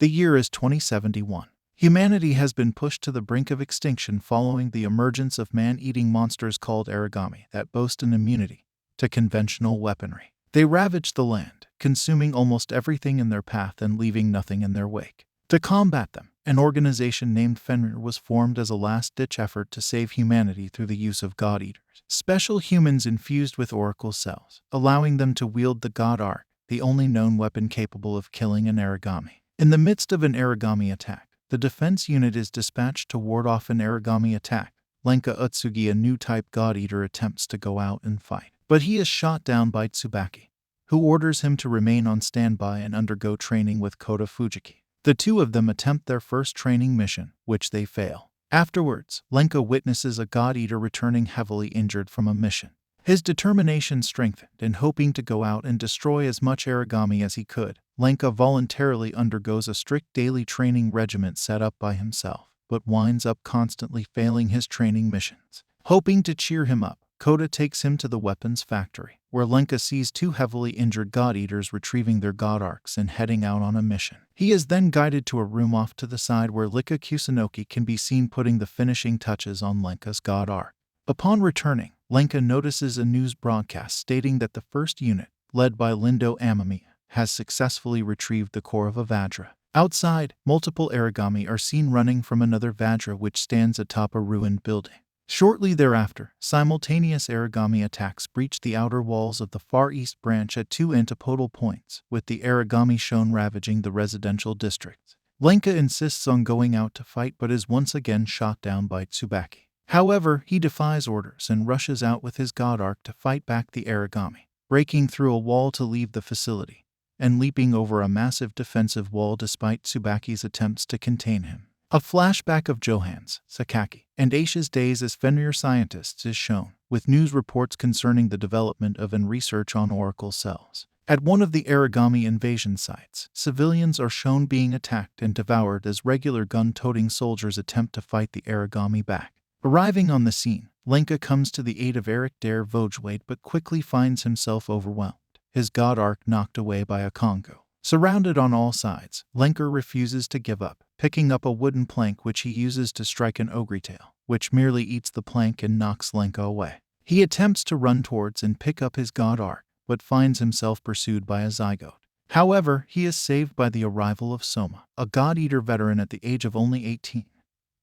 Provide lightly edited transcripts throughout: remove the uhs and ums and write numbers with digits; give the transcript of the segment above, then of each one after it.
The year is 2071. Humanity has been pushed to the brink of extinction following the emergence of man-eating monsters called Aragami that boast an immunity to conventional weaponry. They ravage the land, consuming almost everything in their path and leaving nothing in their wake. To combat them, an organization named Fenrir was formed as a last-ditch effort to save humanity through the use of God-Eaters, special humans infused with oracle cells, allowing them to wield the God Arc, the only known weapon capable of killing an Aragami. In the midst of an Aragami attack, the defense unit is dispatched to ward off an Aragami attack. Lanka Utsugi, a new type God-Eater, attempts to go out and fight, but he is shot down by Tsubaki, who orders him to remain on standby and undergo training with Kota Fujiki. The two of them attempt their first training mission, which they fail. Afterwards, Lanka witnesses a God-Eater returning heavily injured from a mission. His determination strengthened, and hoping to go out and destroy as much Aragami as he could, Lanka voluntarily undergoes a strict daily training regimen set up by himself, but winds up constantly failing his training missions. Hoping to cheer him up, Kota takes him to the weapons factory, where Lanka sees two heavily injured God-Eaters retrieving their God Arcs and heading out on a mission. He is then guided to a room off to the side where Lika Kusunoki can be seen putting the finishing touches on Lanka's God Arc. Upon returning, Lanka notices a news broadcast stating that the first unit, led by Lindo Amamiya, has successfully retrieved the core of a Vajra. Outside, multiple Aragami are seen running from another Vajra which stands atop a ruined building. Shortly thereafter, simultaneous Aragami attacks breach the outer walls of the Far East branch at two antipodal points, with the Aragami shown ravaging the residential districts. Lanka insists on going out to fight but is once again shot down by Tsubaki. However, he defies orders and rushes out with his God Arc to fight back the Aragami, breaking through a wall to leave the facility, and leaping over a massive defensive wall despite Tsubaki's attempts to contain him. A flashback of Johan's, Sakaki, and Aisha's days as Fenrir scientists is shown, with news reports concerning the development of and research on oracle cells. At one of the Aragami invasion sites, civilians are shown being attacked and devoured as regular gun-toting soldiers attempt to fight the Aragami back. Arriving on the scene, Lanka comes to the aid of Eric der Vojwade but quickly finds himself overwhelmed, his God Arc knocked away by a Congo. Surrounded on all sides, Lanka refuses to give up, picking up a wooden plank which he uses to strike an Ogre-tail, which merely eats the plank and knocks Lanka away. He attempts to run towards and pick up his God Arc, but finds himself pursued by a Zygote. However, he is saved by the arrival of Soma, a God-Eater veteran at the age of only 18,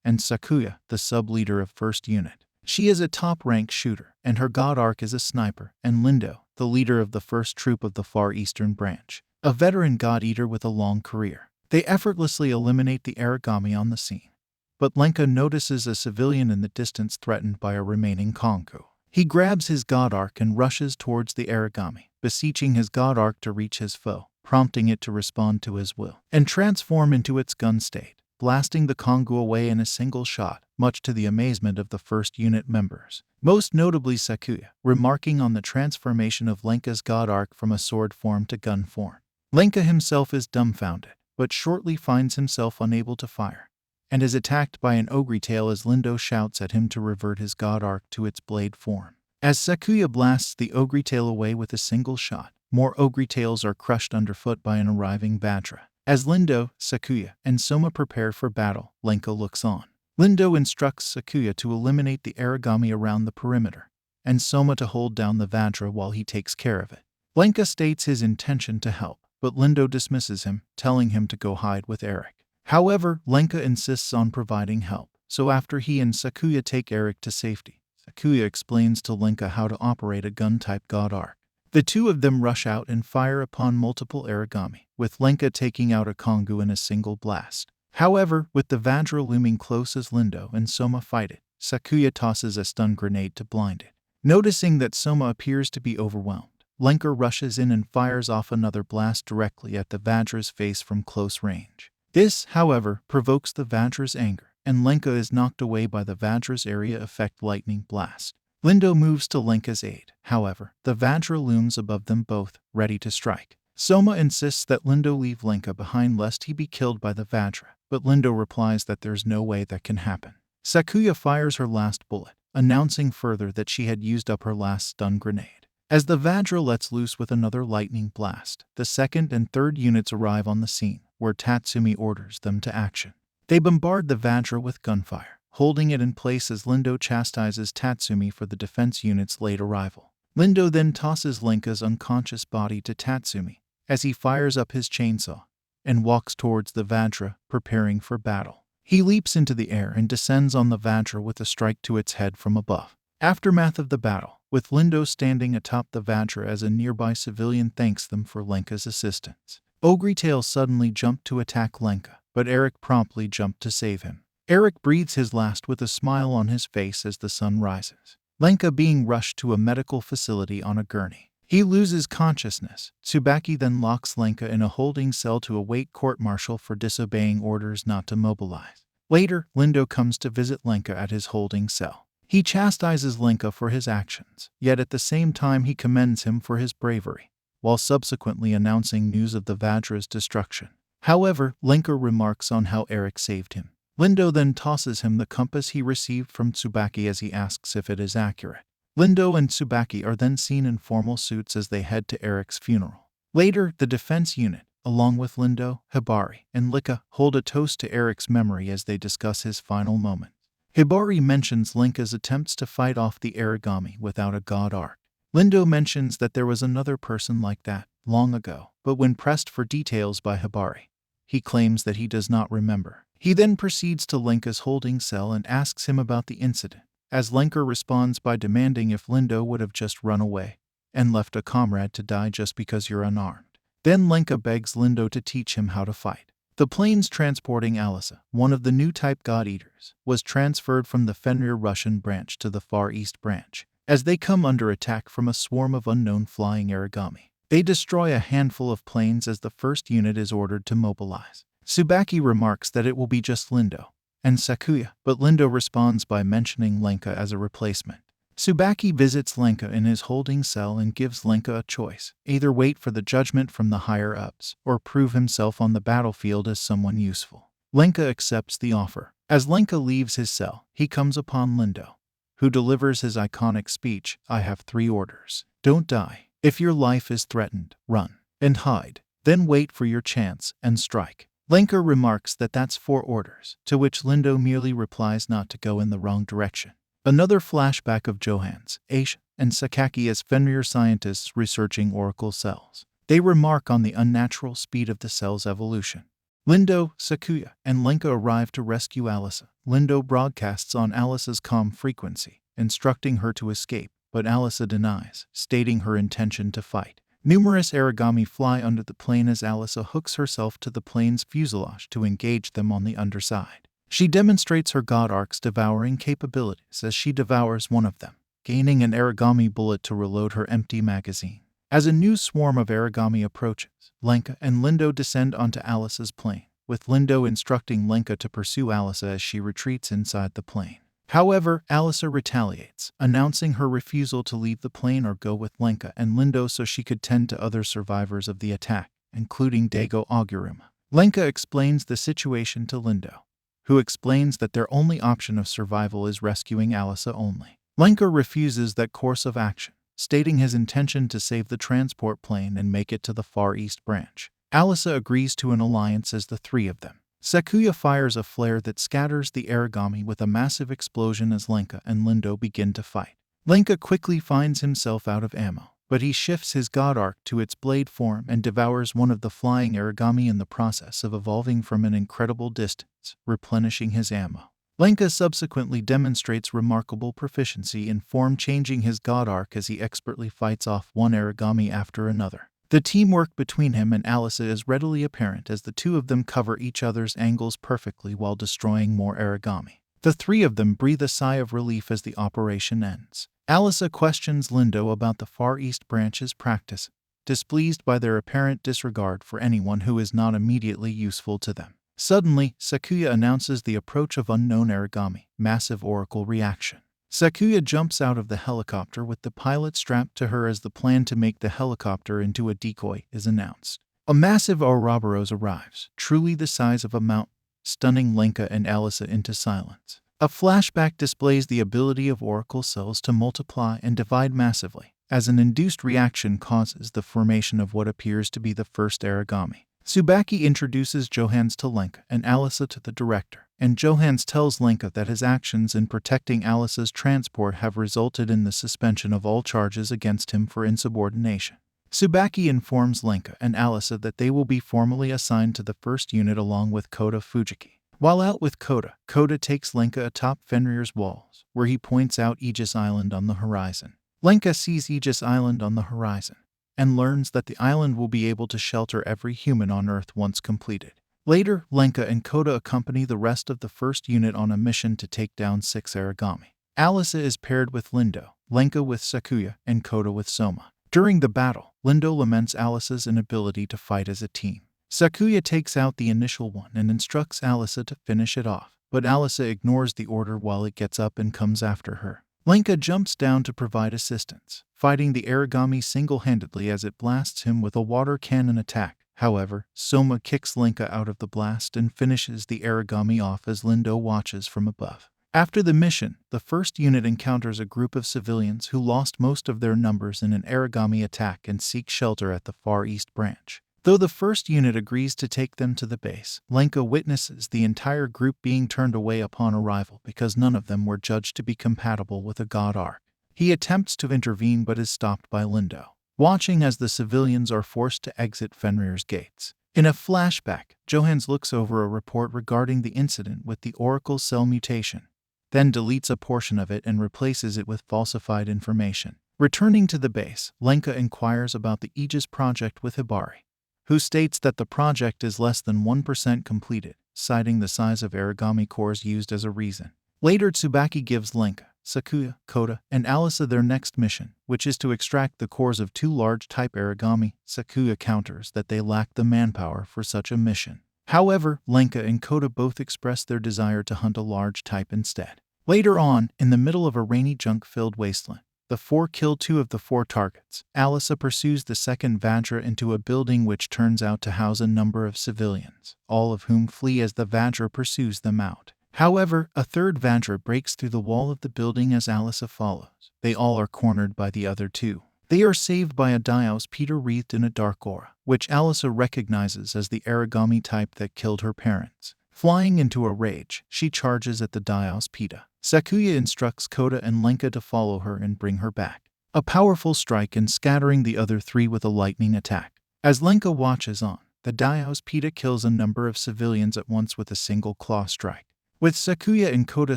and Sakuya, the sub-leader of First Unit. She is a top-rank shooter, and her God Arc is a sniper, and Lindo, the leader of the first troop of the Far Eastern branch, a veteran God-Eater with a long career. They effortlessly eliminate the Aragami on the scene, but Lanka notices a civilian in the distance threatened by a remaining Congo. He grabs his God Arc and rushes towards the Aragami, beseeching his God Arc to reach his foe, prompting it to respond to his will, and transform into its gun state, blasting the Congo away in a single shot, much to the amazement of the First Unit members. Most notably Sakuya, remarking on the transformation of Lanka's God Arc from a sword form to gun form. Lanka himself is dumbfounded, but shortly finds himself unable to fire, and is attacked by an Ogre-tail as Lindo shouts at him to revert his God Arc to its blade form. As Sakuya blasts the Ogre-tail away with a single shot, more Ogre-tails are crushed underfoot by an arriving Vajra. As Lindo, Sakuya, and Soma prepare for battle, Lanka looks on. Lindo instructs Sakuya to eliminate the Aragami around the perimeter, and Soma to hold down the Vajra while he takes care of it. Lanka states his intention to help, but Lindo dismisses him, telling him to go hide with Eric. However, Lanka insists on providing help, so after he and Sakuya take Eric to safety, Sakuya explains to Lanka how to operate a gun-type God Arc. The two of them rush out and fire upon multiple Aragami, with Lanka taking out a Kongu in a single blast. However, with the Vajra looming close as Lindo and Soma fight it, Sakuya tosses a stun grenade to blind it. Noticing that Soma appears to be overwhelmed, Lanka rushes in and fires off another blast directly at the Vajra's face from close range. This, however, provokes the Vajra's anger, and Lanka is knocked away by the Vajra's area effect lightning blast. Lindo moves to Lanka's aid. However, the Vajra looms above them both, ready to strike. Soma insists that Lindo leave Lanka behind lest he be killed by the Vajra, but Lindo replies that there's no way that can happen. Sakuya fires her last bullet, announcing further that she had used up her last stun grenade. As the Vajra lets loose with another lightning blast, the second and third units arrive on the scene, where Tatsumi orders them to action. They bombard the Vajra with gunfire, holding it in place as Lindo chastises Tatsumi for the defense unit's late arrival. Lindo then tosses Lanka's unconscious body to Tatsumi as he fires up his chainsaw and walks towards the Vajra, preparing for battle. He leaps into the air and descends on the Vajra with a strike to its head from above. Aftermath of the battle, with Lindo standing atop the Vajra as a nearby civilian thanks them for Lanka's assistance. Ogre-tail suddenly jumped to attack Lanka, but Eric promptly jumped to save him. Eric breathes his last with a smile on his face as the sun rises. Lanka being rushed to a medical facility on a gurney. He loses consciousness. Tsubaki then locks Lanka in a holding cell to await court-martial for disobeying orders not to mobilize. Later, Lindo comes to visit Lanka at his holding cell. He chastises Lanka for his actions, yet at the same time he commends him for his bravery, while subsequently announcing news of the Vajra's destruction. However, Lanka remarks on how Eric saved him. Lindo then tosses him the compass he received from Tsubaki as he asks if it is accurate. Lindo and Tsubaki are then seen in formal suits as they head to Eric's funeral. Later, the defense unit, along with Lindo, Hibari, and Lika, hold a toast to Eric's memory as they discuss his final moments. Hibari mentions Lanka's attempts to fight off the Aragami without a god arc. Lindo mentions that there was another person like that, long ago, but when pressed for details by Hibari, he claims that he does not remember. He then proceeds to Lanka's holding cell and asks him about the incident, as Lanka responds by demanding if Lindo would have just run away and left a comrade to die just because you're unarmed. Then Lanka begs Lindo to teach him how to fight. The planes transporting Alisa, one of the new type God-Eaters, was transferred from the Fenrir Russian branch to the Far East branch, as they come under attack from a swarm of unknown flying Aragami. They destroy a handful of planes as the first unit is ordered to mobilize. Tsubaki remarks that it will be just Lindo and Sakuya, but Lindo responds by mentioning Lanka as a replacement. Tsubaki visits Lanka in his holding cell and gives Lanka a choice: either wait for the judgment from the higher-ups or prove himself on the battlefield as someone useful. Lanka accepts the offer. As Lanka leaves his cell, he comes upon Lindo, who delivers his iconic speech, "I have 3 orders. Don't die. If your life is threatened, run and hide. Then wait for your chance and strike." Lanka remarks that that's 4 orders, to which Lindo merely replies not to go in the wrong direction. Another flashback of Johans, Aisha, and Sakaki as Fenrir scientists researching oracle cells. They remark on the unnatural speed of the cell's evolution. Lindo, Sakuya, and Lanka arrive to rescue Alisa. Lindo broadcasts on Alisa's comm frequency, instructing her to escape, but Alisa denies, stating her intention to fight. Numerous Aragami fly under the plane as Alisa hooks herself to the plane's fuselage to engage them on the underside. She demonstrates her God Arc's devouring capabilities as she devours one of them, gaining an Aragami bullet to reload her empty magazine. As a new swarm of Aragami approaches, Lanka and Lindo descend onto Alisa's plane, with Lindo instructing Lanka to pursue Alisa as she retreats inside the plane. However, Alisa retaliates, announcing her refusal to leave the plane or go with Lanka and Lindo so she could tend to other survivors of the attack, including Daigo Aguruma. Lanka explains the situation to Lindo, who explains that their only option of survival is rescuing Alisa only. Lanka refuses that course of action, stating his intention to save the transport plane and make it to the Far East branch. Alisa agrees to an alliance as the 3 of them. Sakuya fires a flare that scatters the Aragami with a massive explosion as Lanka and Lindo begin to fight. Lanka quickly finds himself out of ammo, but he shifts his God Arc to its blade form and devours one of the flying Aragami in the process of evolving from an incredible distance, replenishing his ammo. Lanka subsequently demonstrates remarkable proficiency in form-changing his God Arc as he expertly fights off one Aragami after another. The teamwork between him and Alisa is readily apparent as the 2 of them cover each other's angles perfectly while destroying more Aragami. The 3 of them breathe a sigh of relief as the operation ends. Alisa questions Lindo about the Far East branch's practice, displeased by their apparent disregard for anyone who is not immediately useful to them. Suddenly, Sakuya announces the approach of unknown Aragami, massive oracle reaction. Sakuya jumps out of the helicopter with the pilot strapped to her as the plan to make the helicopter into a decoy is announced. A massive Ouroboros arrives, truly the size of a mountain, stunning Lanka and Alisa into silence. A flashback displays the ability of oracle cells to multiply and divide massively, as an induced reaction causes the formation of what appears to be the first Aragami. Tsubaki introduces Johannes to Lanka and Alisa to the director, and Johannes tells Lanka that his actions in protecting Alisa's transport have resulted in the suspension of all charges against him for insubordination. Tsubaki informs Lanka and Alisa that they will be formally assigned to the first unit along with Kota Fujiki. While out with Kota takes Lanka atop Fenrir's walls, where he points out Aegis Island on the horizon. Lanka sees Aegis Island on the horizon and learns that the island will be able to shelter every human on Earth once completed. Later, Lanka and Kota accompany the rest of the first unit on a mission to take down 6 Aragami. Alisa is paired with Lindo, Lanka with Sakuya, and Kota with Soma. During the battle, Lindo laments Alisa's inability to fight as a team. Sakuya takes out the initial one and instructs Alisa to finish it off, but Alisa ignores the order while it gets up and comes after her. Lanka jumps down to provide assistance, fighting the Aragami single-handedly as it blasts him with a water cannon attack. However, Soma kicks Lanka out of the blast and finishes the Aragami off as Lindo watches from above. After the mission, the first unit encounters a group of civilians who lost most of their numbers in an Aragami attack and seek shelter at the Far East Branch. Though the first unit agrees to take them to the base, Lanka witnesses the entire group being turned away upon arrival because none of them were judged to be compatible with a god arc. He attempts to intervene but is stopped by Lindo, watching as the civilians are forced to exit Fenrir's gates. In a flashback, Johannes looks over a report regarding the incident with the Oracle cell mutation, then deletes a portion of it and replaces it with falsified information. Returning to the base, Lanka inquires about the Aegis project with Hibari, who states that the project is less than 1% completed, citing the size of Aragami cores used as a reason. Later, Tsubaki gives Lanka, Sakuya, Kota, and Alisa their next mission, which is to extract the cores of 2 large type Aragami. Sakuya counters that they lack the manpower for such a mission. However, Lanka and Kota both express their desire to hunt a large type instead. Later on, in the middle of a rainy junk-filled wasteland, the 4 kill 2 of the 4 targets. Alisa pursues the second Vajra into a building which turns out to house a number of civilians, all of whom flee as the Vajra pursues them out. However, a third Vajra breaks through the wall of the building as Alisa follows. They all are cornered by the other 2. They are saved by a Dios Peta wreathed in a dark aura, which Alisa recognizes as the Aragami type that killed her parents. Flying into a rage, she charges at the Dios Peta. Sakuya instructs Kota and Lanka to follow her and bring her back. A powerful strike and scattering the other 3 with a lightning attack. As Lanka watches on, the Dios Peta kills a number of civilians at once with a single claw strike. With Sakuya and Kota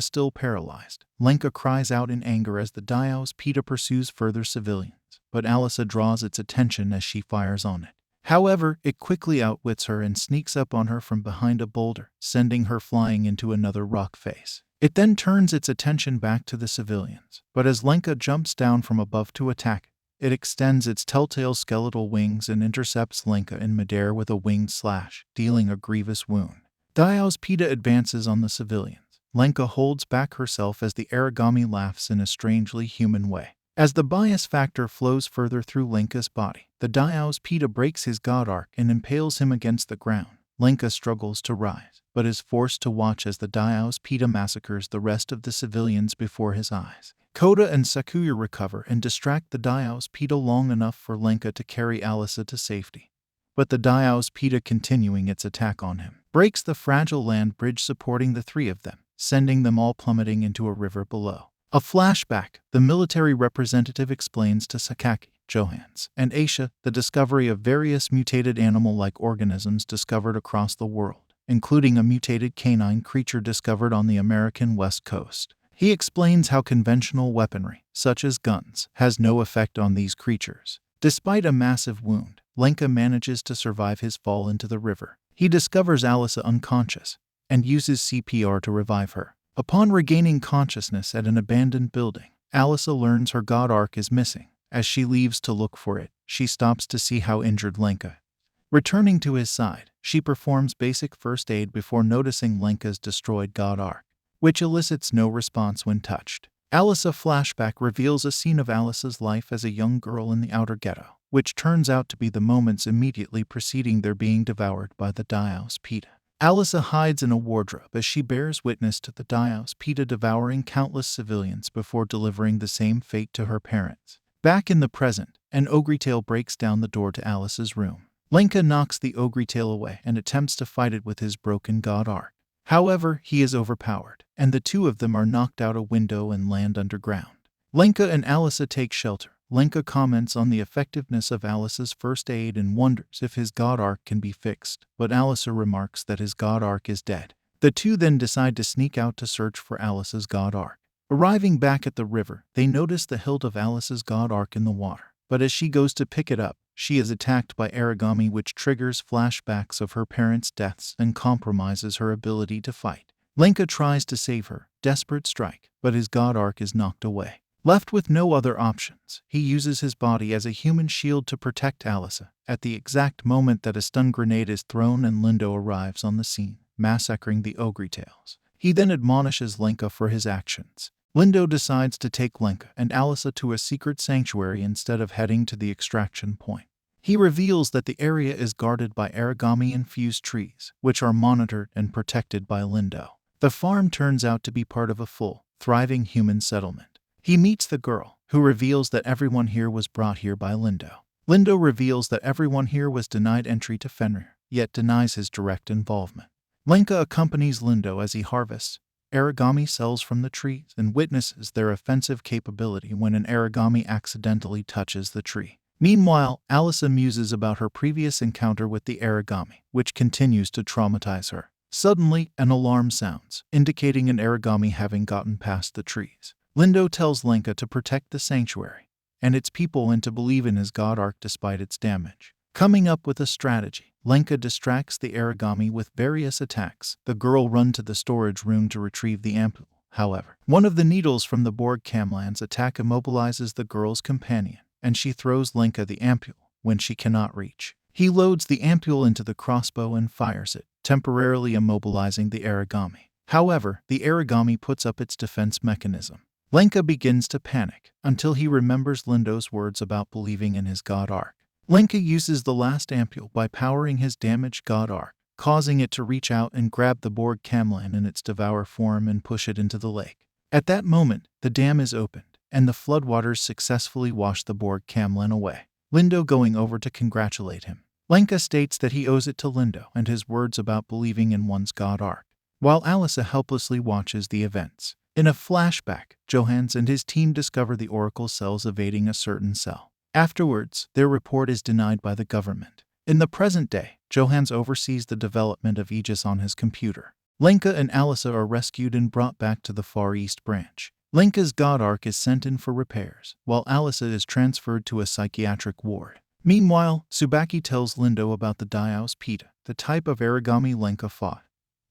still paralyzed, Lanka cries out in anger as the Dios Peta pursues further civilians, but Alisa draws its attention as she fires on it. However, it quickly outwits her and sneaks up on her from behind a boulder, sending her flying into another rock face. It then turns its attention back to the civilians, but as Lanka jumps down from above to attack, it extends its telltale skeletal wings and intercepts Lanka in midair with a winged slash, dealing a grievous wound. Dios Peta advances on the civilians. Lanka holds back herself as the Aragami laughs in a strangely human way. As the bias factor flows further through Lanka's body, the Dios Peta breaks his god arc and impales him against the ground. Lanka struggles to rise, but is forced to watch as the Dios Peta massacres the rest of the civilians before his eyes. Kota and Sakuya recover and distract the Dios Peta long enough for Lanka to carry Alisa to safety. But the Dios Peta, continuing its attack on him, breaks the fragile land bridge supporting the 3 of them, sending them all plummeting into a river below. A flashback, the military representative explains to Sakaki, Johannes, and Aisha the discovery of various mutated animal-like organisms discovered across the world, including a mutated canine creature discovered on the American West Coast. He explains how conventional weaponry, such as guns, has no effect on these creatures. Despite a massive wound, Lanka manages to survive his fall into the river. He discovers Alisa unconscious and uses CPR to revive her. Upon regaining consciousness at an abandoned building, Alisa learns her god arc is missing. As she leaves to look for it, she stops to see how injured Lanka is. Returning to his side, she performs basic first aid before noticing Lanka's destroyed god arc, which elicits no response when touched. Alisa flashback reveals a scene of Alisa's life as a young girl in the outer ghetto, which turns out to be the moments immediately preceding their being devoured by the Dios Peta. Alisa hides in a wardrobe as she bears witness to the Dios Peta devouring countless civilians before delivering the same fate to her parents. Back in the present, an Ogre tail breaks down the door to Alisa's room. Lanka knocks the ogre tail away and attempts to fight it with his broken god arc. However, he is overpowered, and the two of them are knocked out a window and land underground. Lanka and Alisa take shelter. Lanka comments on the effectiveness of Alisa's first aid and wonders if his god arc can be fixed, but Alisa remarks that his god arc is dead. The two then decide to sneak out to search for Alisa's god arc. Arriving back at the river, they notice the hilt of Alisa's god arc in the water, but as she goes to pick it up, she is attacked by Aragami, which triggers flashbacks of her parents' deaths and compromises her ability to fight. Lanka tries to save her, desperate strike, but his god arc is knocked away. Left with no other options, he uses his body as a human shield to protect Alisa, at the exact moment that a stun grenade is thrown and Lindo arrives on the scene, massacring the ogre tails. He then admonishes Lanka for his actions. Lindo decides to take Lanka and Alisa to a secret sanctuary instead of heading to the extraction point. He reveals that the area is guarded by Aragami-infused trees, which are monitored and protected by Lindo. The farm turns out to be part of a full, thriving human settlement. He meets the girl, who reveals that everyone here was brought here by Lindo. Lindo reveals that everyone here was denied entry to Fenrir, yet denies his direct involvement. Lanka accompanies Lindo as he harvests Aragami cells from the trees and witnesses their offensive capability when an Aragami accidentally touches the tree. Meanwhile, Alisa muses about her previous encounter with the Aragami, which continues to traumatize her. Suddenly, an alarm sounds, indicating an Aragami having gotten past the trees. Lindo tells Lanka to protect the sanctuary and its people and to believe in his god arc despite its damage. Coming up with a strategy, Lanka distracts the Aragami with various attacks. The girl runs to the storage room to retrieve the ampule. However, one of the needles from the Borg Camlan's attack immobilizes the girl's companion, and she throws Lanka the ampule when she cannot reach. He loads the ampule into the crossbow and fires it, temporarily immobilizing the Aragami. However, the Aragami puts up its defense mechanism. Lanka begins to panic until he remembers Lindo's words about believing in his god arc. Lanka uses the last ampule by powering his damaged god arc, causing it to reach out and grab the Borg Camlan in its devour form and push it into the lake. At that moment, the dam is opened, and the floodwaters successfully wash the Borg Camlan away. Lindo going over to congratulate him. Lanka states that he owes it to Lindo and his words about believing in one's god arc, while Alisa helplessly watches the events. In a flashback, Johans and his team discover the Oracle cells evading a certain cell. Afterwards, their report is denied by the government. In the present day, Johans oversees the development of Aegis on his computer. Lanka and Alisa are rescued and brought back to the Far East branch. Lanka's god arc is sent in for repairs, while Alisa is transferred to a psychiatric ward. Meanwhile, Tsubaki tells Lindo about the Daios Peta, the type of Aragami Lanka fought,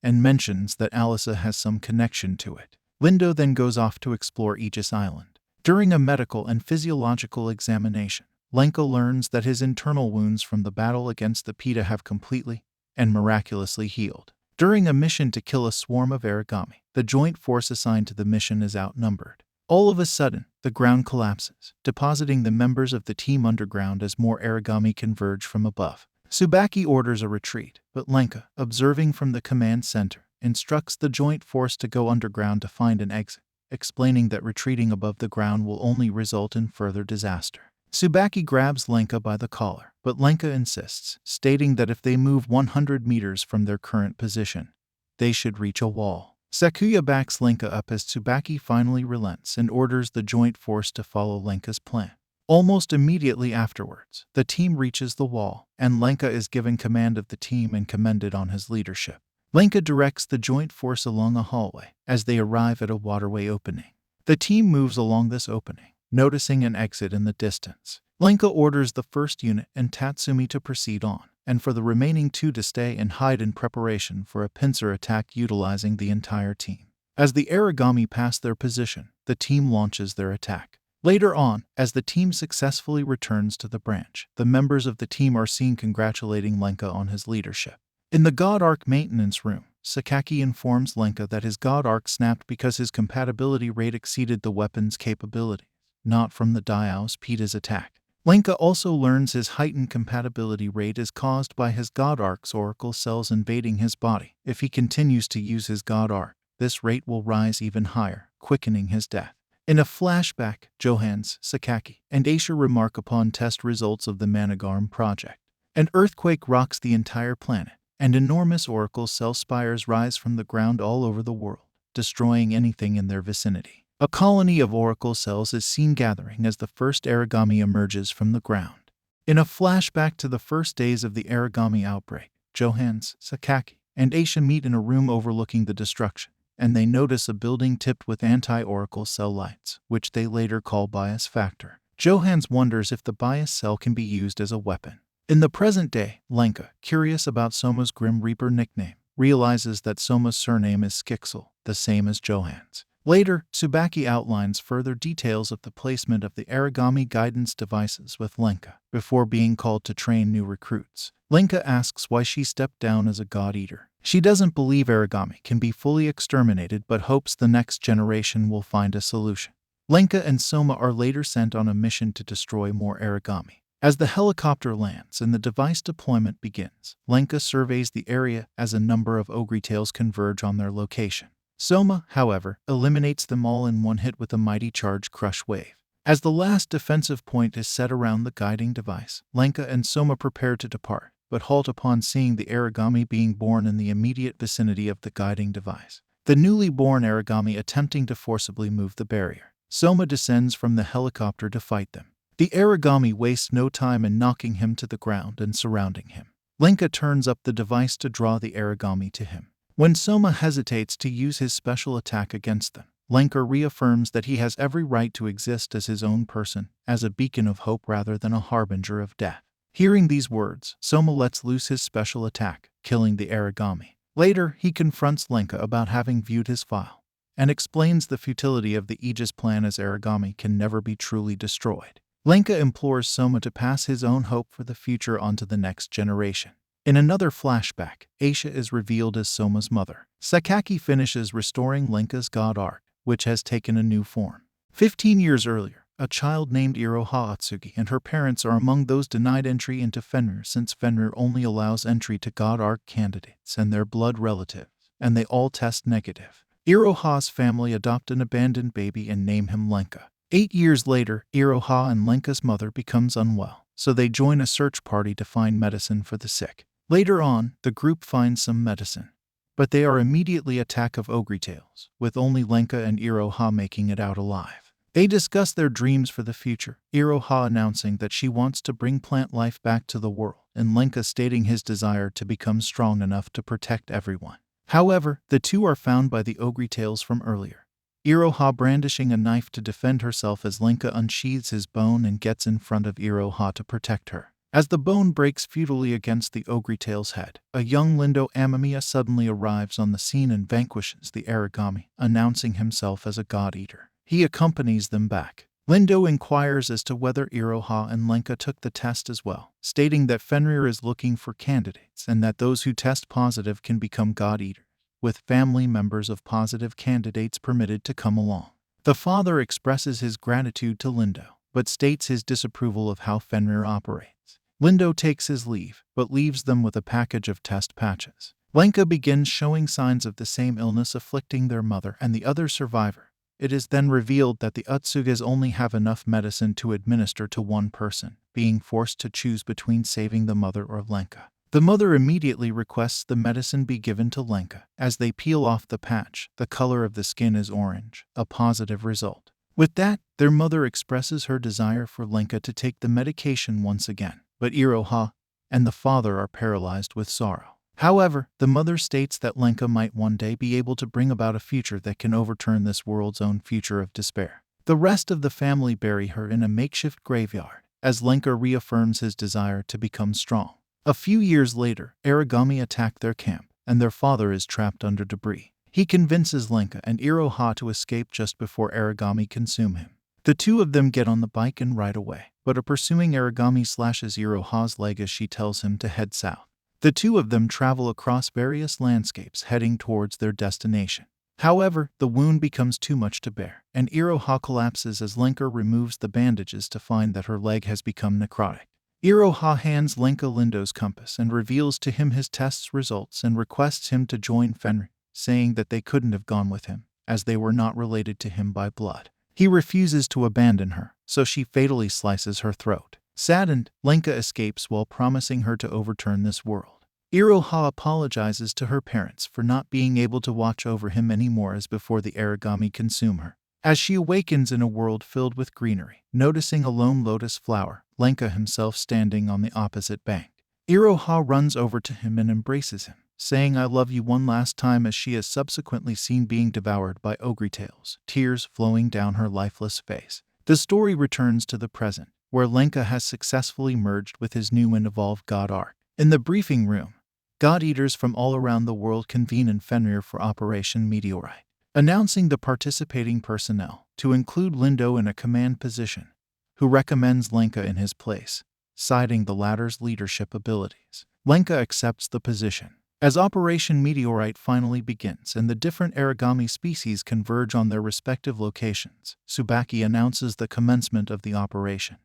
and mentions that Alisa has some connection to it. Lindo then goes off to explore Aegis Island. During a medical and physiological examination, Lanka learns that his internal wounds from the battle against the Peta have completely and miraculously healed. During a mission to kill a swarm of Aragami, the joint force assigned to the mission is outnumbered. All of a sudden, the ground collapses, depositing the members of the team underground as more Aragami converge from above. Tsubaki orders a retreat, but Lanka, observing from the command center, instructs the joint force to go underground to find an exit, explaining that retreating above the ground will only result in further disaster. Tsubaki grabs Lanka by the collar, but Lanka insists, stating that if they move 100 meters from their current position, they should reach a wall. Sakuya backs Lanka up as Tsubaki finally relents and orders the joint force to follow Lanka's plan. Almost immediately afterwards, the team reaches the wall, and Lanka is given command of the team and commended on his leadership. Lanka directs the joint force along a hallway as they arrive at a waterway opening. The team moves along this opening, noticing an exit in the distance. Lanka orders the first unit and Tatsumi to proceed on, and for the remaining two to stay and hide in preparation for a pincer attack utilizing the entire team. As the Aragami pass their position, the team launches their attack. Later on, as the team successfully returns to the branch, the members of the team are seen congratulating Lanka on his leadership. In the God Arc maintenance room, Sakaki informs Lanka that his God Arc snapped because his compatibility rate exceeded the weapon's capabilities, not from the Daios Peta's attack. Lanka also learns his heightened compatibility rate is caused by his God Arc's Oracle cells invading his body. If he continues to use his God Arc, this rate will rise even higher, quickening his death. In a flashback, Johans, Sakaki, and Aisha remark upon test results of the Managarm project. An earthquake rocks the entire planet, and enormous oracle cell spires rise from the ground all over the world, destroying anything in their vicinity. A colony of oracle cells is seen gathering as the first Aragami emerges from the ground. In a flashback to the first days of the Aragami outbreak, Johans, Sakaki, and Aisha meet in a room overlooking the destruction, and they notice a building tipped with anti-oracle cell lights, which they later call bias factor. Johans wonders if the bias cell can be used as a weapon. In the present day, Lanka, curious about Soma's Grim Reaper nickname, realizes that Soma's surname is Skixel, the same as Johans. Later, Tsubaki outlines further details of the placement of the Aragami guidance devices with Lanka, before being called to train new recruits. Lanka asks why she stepped down as a god-eater. She doesn't believe Aragami can be fully exterminated but hopes the next generation will find a solution. Lanka and Soma are later sent on a mission to destroy more Aragami. As the helicopter lands and the device deployment begins, Lanka surveys the area as a number of ogre tails converge on their location. Soma, however, eliminates them all in one hit with a mighty charge crush wave. As the last defensive point is set around the guiding device, Lanka and Soma prepare to depart, but halt upon seeing the Aragami being born in the immediate vicinity of the guiding device. The newly born Aragami attempting to forcibly move the barrier. Soma descends from the helicopter to fight them. The Aragami wastes no time in knocking him to the ground and surrounding him. Lanka turns up the device to draw the Aragami to him. When Soma hesitates to use his special attack against them, Lanka reaffirms that he has every right to exist as his own person, as a beacon of hope rather than a harbinger of death. Hearing these words, Soma lets loose his special attack, killing the Aragami. Later, he confronts Lanka about having viewed his file, and explains the futility of the Aegis plan as Aragami can never be truly destroyed. Lanka implores Soma to pass his own hope for the future onto the next generation. In another flashback, Aisha is revealed as Soma's mother. Sakaki finishes restoring Lanka's god arc, which has taken a new form. 15 years earlier, a child named Iroha Atsugi and her parents are among those denied entry into Fenrir since Fenrir only allows entry to god arc candidates and their blood relatives, and they all test negative. Iroha's family adopt an abandoned baby and name him Lanka. 8 years later, Iroha and Lanka's mother becomes unwell, so they join a search party to find medicine for the sick. Later on, the group finds some medicine, but they are immediately attacked of ogre tails, with only Lanka and Iroha making it out alive. They discuss their dreams for the future, Iroha announcing that she wants to bring plant life back to the world, and Lanka stating his desire to become strong enough to protect everyone. However, the two are found by the ogre tails from earlier. Iroha brandishing a knife to defend herself as Lanka unsheathes his bone and gets in front of Iroha to protect her. As the bone breaks futilely against the ogre tail's head, a young Lindo Amamiya suddenly arrives on the scene and vanquishes the Aragami, announcing himself as a god-eater. He accompanies them back. Lindo inquires as to whether Iroha and Lanka took the test as well, stating that Fenrir is looking for candidates and that those who test positive can become god-eaters, with family members of positive candidates permitted to come along. The father expresses his gratitude to Lindo, but states his disapproval of how Fenrir operates. Lindo takes his leave, but leaves them with a package of test patches. Lanka begins showing signs of the same illness afflicting their mother and the other survivor. It is then revealed that the Utsugas only have enough medicine to administer to one person, being forced to choose between saving the mother or Lanka. The mother immediately requests the medicine be given to Lanka. As they peel off the patch, the color of the skin is orange, a positive result. With that, their mother expresses her desire for Lanka to take the medication once again, but Iroha and the father are paralyzed with sorrow. However, the mother states that Lanka might one day be able to bring about a future that can overturn this world's own future of despair. The rest of the family bury her in a makeshift graveyard, as Lanka reaffirms his desire to become strong. A few years later, Aragami attack their camp, and their father is trapped under debris. He convinces Lanka and Iroha to escape just before Aragami consume him. The two of them get on the bike and ride away, but a pursuing Aragami slashes Iroha's leg as she tells him to head south. The two of them travel across various landscapes heading towards their destination. However, the wound becomes too much to bear, and Iroha collapses as Lanka removes the bandages to find that her leg has become necrotic. Iroha hands Lanka Lindo's compass and reveals to him his test's results and requests him to join Fenrir, saying that they couldn't have gone with him, as they were not related to him by blood. He refuses to abandon her, so she fatally slices her throat. Saddened, Lanka escapes while promising her to overturn this world. Iroha apologizes to her parents for not being able to watch over him anymore as before the Aragami consume her. As she awakens in a world filled with greenery, noticing a lone lotus flower, Lanka himself standing on the opposite bank. Iroha runs over to him and embraces him, saying "I love you" one last time as she is subsequently seen being devoured by ogre tails, tears flowing down her lifeless face. The story returns to the present, where Lanka has successfully merged with his new and evolved god Ark. In the briefing room, God-eaters from all around the world convene in Fenrir for Operation Meteorite, announcing the participating personnel, to include Lindo in a command position, who recommends Lanka in his place, citing the latter's leadership abilities. Lanka accepts the position. As Operation Meteorite finally begins and the different Aragami species converge on their respective locations, Tsubaki announces the commencement of the operation,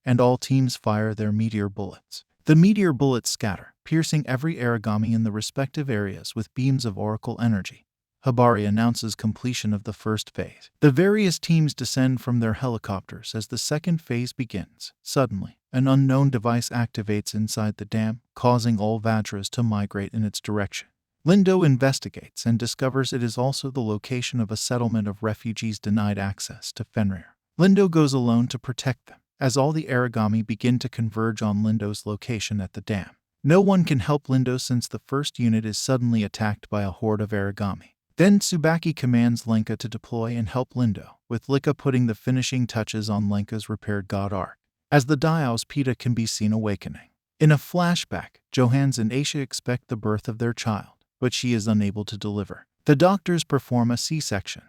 and all teams fire their meteor bullets. The meteor bullets scatter, piercing every Aragami in the respective areas with beams of oracle energy. Hibari announces completion of the first phase. The various teams descend from their helicopters as the second phase begins. Suddenly, an unknown device activates inside the dam, causing all Vajras to migrate in its direction. Lindo investigates and discovers it is also the location of a settlement of refugees denied access to Fenrir. Lindo goes alone to protect them, as all the Aragami begin to converge on Lindo's location at the dam. No one can help Lindo since the first unit is suddenly attacked by a horde of Aragami. Then Tsubaki commands Lanka to deploy and help Lindo, with Lika putting the finishing touches on Lanka's repaired god Ark. As the Dial's Peta can be seen awakening. In a flashback, Johans and Aisha expect the birth of their child, but she is unable to deliver. The doctors perform a C-section,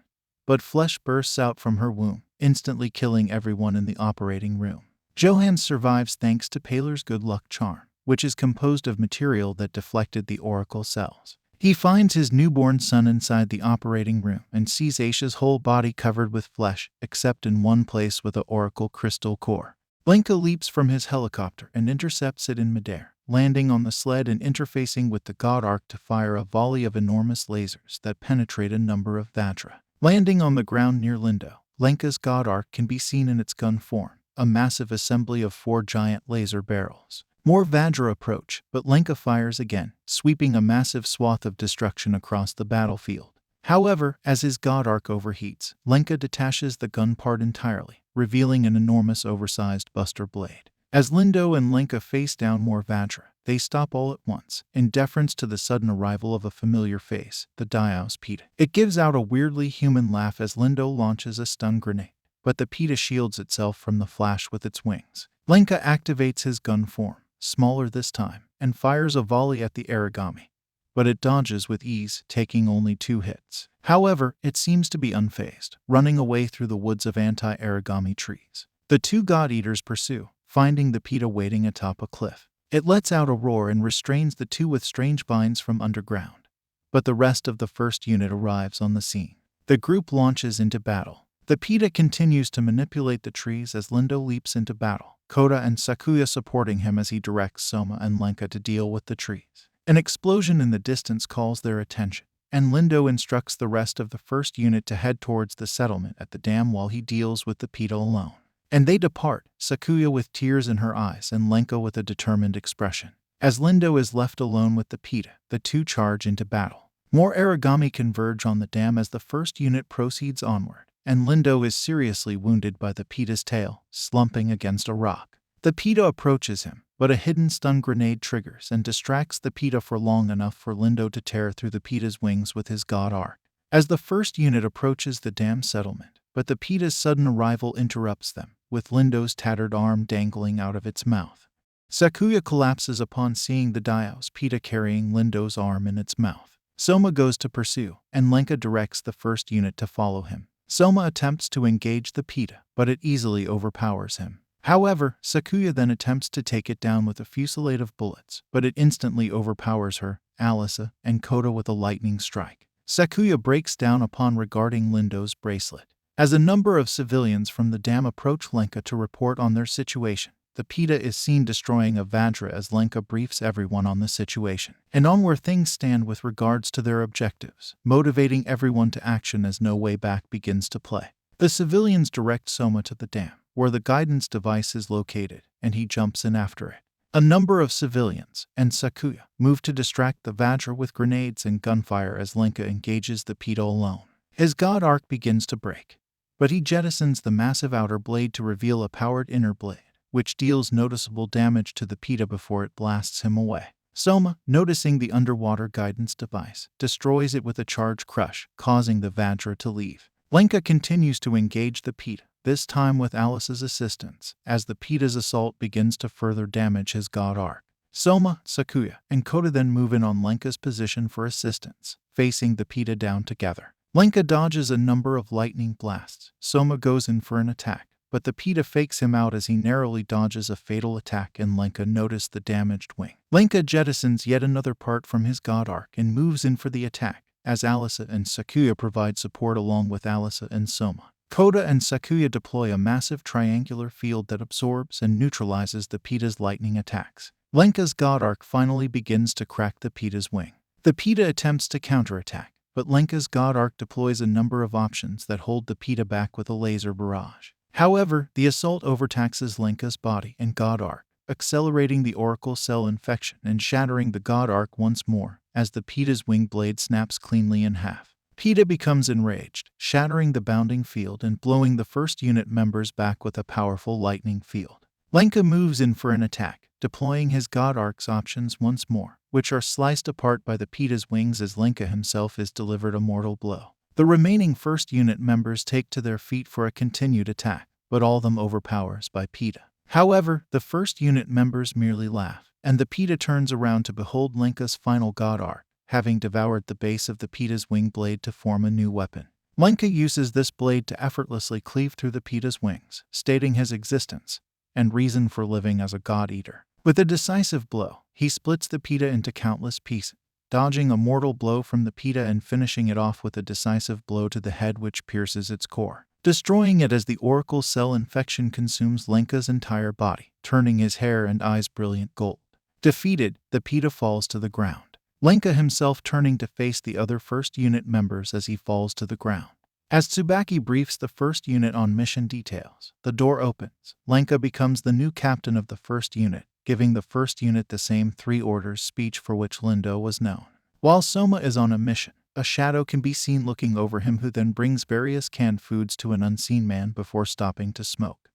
but flesh bursts out from her womb, instantly killing everyone in the operating room. Johan survives thanks to Paler's good luck charm, which is composed of material that deflected the oracle cells. He finds his newborn son inside the operating room and sees Aisha's whole body covered with flesh, except in one place with an oracle crystal core. Lanka leaps from his helicopter and intercepts it in midair, landing on the sled and interfacing with the god Ark to fire a volley of enormous lasers that penetrate a number of Vajra. Landing on the ground near Lindo, Lanka's god Ark can be seen in its gun form, a massive assembly of 4 giant laser barrels. More Vajra approach, but Lanka fires again, sweeping a massive swath of destruction across the battlefield. However, as his god Ark overheats, Lanka detaches the gun part entirely, revealing an enormous oversized buster blade. As Lindo and Lanka face down more Vajra, they stop all at once, in deference to the sudden arrival of a familiar face, the Dial's Peta. It gives out a weirdly human laugh as Lindo launches a stun grenade, but the Peta shields itself from the flash with its wings. Lanka activates his gun form, smaller this time, and fires a volley at the Aragami, but it dodges with ease, taking only 2 hits. However, it seems to be unfazed, running away through the woods of anti-Aragami trees. The 2 god-eaters pursue, finding the Peta waiting atop a cliff. It lets out a roar and restrains the 2 with strange vines from underground, but the rest of the first unit arrives on the scene. The group launches into battle. The Peta continues to manipulate the trees as Lindo leaps into battle, Kota and Sakuya supporting him as he directs Soma and Lanka to deal with the trees. An explosion in the distance calls their attention, and Lindo instructs the rest of the first unit to head towards the settlement at the dam while he deals with the Peta alone. And they depart, Sakuya with tears in her eyes and Lanka with a determined expression. As Lindo is left alone with the Peta, the 2 charge into battle. More Aragami converge on the dam as the first unit proceeds onward, and Lindo is seriously wounded by the Peta's tail, slumping against a rock. The Peta approaches him, but a hidden stun grenade triggers and distracts the Peta for long enough for Lindo to tear through the Peta's wings with his god Ark. As the first unit approaches the dam settlement, but the Peta's sudden arrival interrupts them, with Lindo's tattered arm dangling out of its mouth. Sakuya collapses upon seeing the Dial's Peta carrying Lindo's arm in its mouth. Soma goes to pursue, and Lanka directs the first unit to follow him. Soma attempts to engage the Peta, but it easily overpowers him. However, Sakuya then attempts to take it down with a fusillade of bullets, but it instantly overpowers her, Alisa, and Kota with a lightning strike. Sakuya breaks down upon regarding Lindo's bracelet. As a number of civilians from the dam approach Lanka to report on their situation, the Peta is seen destroying a Vajra as Lanka briefs everyone on the situation and on where things stand with regards to their objectives, motivating everyone to action as no way back begins to play. The civilians direct Soma to the dam, where the guidance device is located, and he jumps in after it. A number of civilians and Sakuya move to distract the Vajra with grenades and gunfire as Lanka engages the Peta alone. His god arc begins to break, but he jettisons the massive outer blade to reveal a powered inner blade, which deals noticeable damage to the Peta before it blasts him away. Soma, noticing the underwater guidance device, destroys it with a charge crush, causing the Vajra to leave. Lanka continues to engage the Peta, this time with Alice's assistance, as the Peta's assault begins to further damage his god arc. Soma, Sakuya, and Kota then move in on Lanka's position for assistance, facing the Peta down together. Lanka dodges a number of lightning blasts. Soma goes in for an attack, but the Peta fakes him out as he narrowly dodges a fatal attack, and Lanka notices the damaged wing. Lanka jettisons yet another part from his god arc and moves in for the attack, as Alice and Sakuya provide support along with Alice and Soma. Kota and Sakuya deploy a massive triangular field that absorbs and neutralizes the Peta's lightning attacks. Lanka's god arc finally begins to crack the Peta's wing. The Peta attempts to counterattack, but Lanka's god arc deploys a number of options that hold the Peta back with a laser barrage. However, the assault overtaxes Lanka's body and god arc, accelerating the oracle cell infection and shattering the god arc once more, as the Peta's wing blade snaps cleanly in half. Peta becomes enraged, shattering the bounding field and blowing the first unit members back with a powerful lightning field. Lanka moves in for an attack, deploying his god arc's options once more, which are sliced apart by the Peta's wings as Lanka himself is delivered a mortal blow. The remaining first unit members take to their feet for a continued attack, but all of them overpowers by Peta. However, the first unit members merely laugh, and the Peta turns around to behold Lanka's final god arc, having devoured the base of the Peta's wing blade to form a new weapon. Lanka uses this blade to effortlessly cleave through the Peta's wings, stating his existence and reason for living as a god-eater. With a decisive blow, he splits the Peta into countless pieces, dodging a mortal blow from the Peta and finishing it off with a decisive blow to the head which pierces its core, destroying it as the oracle cell infection consumes Lanka's entire body, turning his hair and eyes brilliant gold. Defeated, the Peta falls to the ground. Lanka himself turning to face the other first unit members as he falls to the ground. As Tsubaki briefs the first unit on mission details, the door opens. Lanka becomes the new captain of the first unit, giving the first unit the same 3 orders speech for which Lindo was known. While Soma is on a mission, a shadow can be seen looking over him, who then brings various canned foods to an unseen man before stopping to smoke.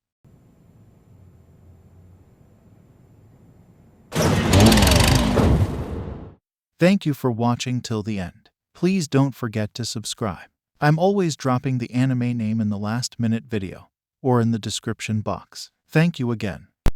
Thank you for watching till the end. Please don't forget to subscribe. I'm always dropping the anime name in the last minute video, or in the description box. Thank you again.